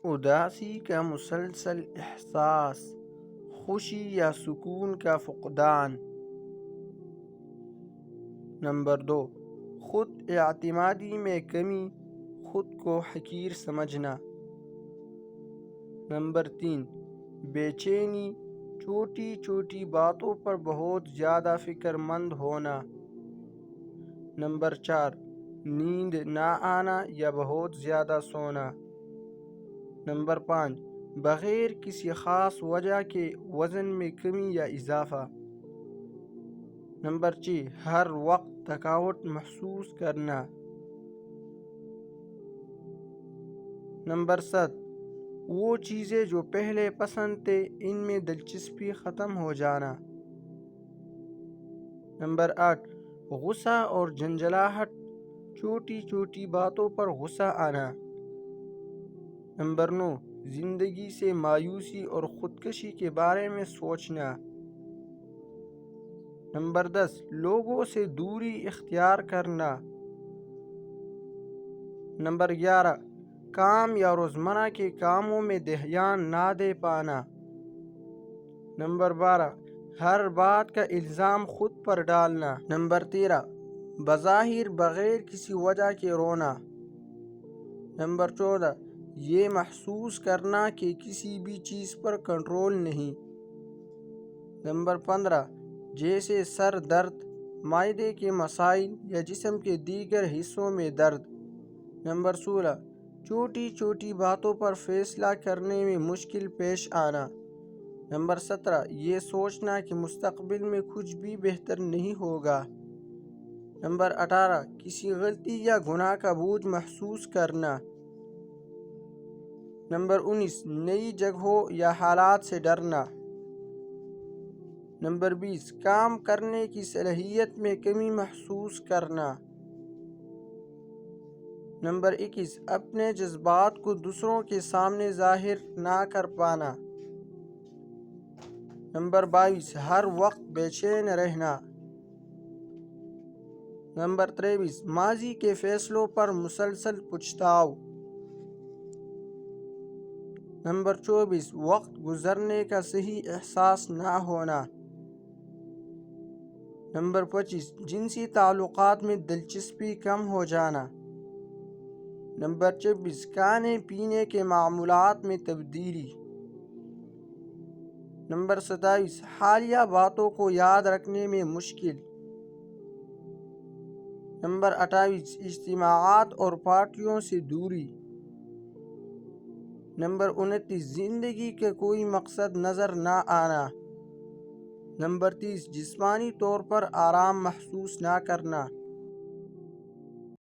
اداسی کا مسلسل احساس، خوشی یا سکون کا فقدان۔ نمبر 2، خود اعتمادی میں کمی، خود کو حقیر سمجھنا۔ نمبر 3، بے چینی، چھوٹی چھوٹی باتوں پر بہت زیادہ فکر مند ہونا۔ نمبر 4، نیند نہ آنا یا بہت زیادہ سونا۔ نمبر 5، بغیر کسی خاص وجہ کے وزن میں کمی یا اضافہ۔ نمبر 6، ہر وقت تھکاوٹ محسوس کرنا۔ نمبر 7، وہ چیزیں جو پہلے پسند تھے ان میں دلچسپی ختم ہو جانا۔ نمبر 8، غصہ اور جھنجھلاہٹ، چھوٹی چھوٹی باتوں پر غصہ آنا۔ نمبر 9، زندگی سے مایوسی اور خودکشی کے بارے میں سوچنا۔ نمبر 10، لوگوں سے دوری اختیار کرنا۔ نمبر 11، کام یا روزمرہ کے کاموں میں دھیان نہ دے پانا۔ نمبر 12، ہر بات کا الزام خود پر ڈالنا۔ نمبر 13، بظاہر بغیر کسی وجہ کے رونا۔ نمبر 14، یہ محسوس کرنا کہ کسی بھی چیز پر کنٹرول نہیں۔ نمبر 15، جیسے سر درد، معدے کے مسائل یا جسم کے دیگر حصوں میں درد۔ نمبر 16، چھوٹی چھوٹی باتوں پر فیصلہ کرنے میں مشکل پیش آنا۔ نمبر 17، یہ سوچنا کہ مستقبل میں کچھ بھی بہتر نہیں ہوگا۔ نمبر 18، کسی غلطی یا گناہ کا بوجھ محسوس کرنا۔ نمبر 19، نئی جگہوں یا حالات سے ڈرنا۔ نمبر 20، کام کرنے کی صلاحیت میں کمی محسوس کرنا۔ نمبر 21، اپنے جذبات کو دوسروں کے سامنے ظاہر نہ کر پانا۔ نمبر 22، ہر وقت بے چین رہنا۔ نمبر 23، ماضی کے فیصلوں پر مسلسل پچھتاؤ۔ نمبر 24، وقت گزرنے کا صحیح احساس نہ ہونا۔ نمبر 25، جنسی تعلقات میں دلچسپی کم ہو جانا۔ نمبر 26، کھانے پینے کے معمولات میں تبدیلی۔ نمبر 27، حالیہ باتوں کو یاد رکھنے میں مشکل۔ نمبر 28، اجتماعات اور پارٹیوں سے دوری۔ نمبر 29، زندگی کا کوئی مقصد نظر نہ آنا۔ نمبر 30، جسمانی طور پر آرام محسوس نہ کرنا۔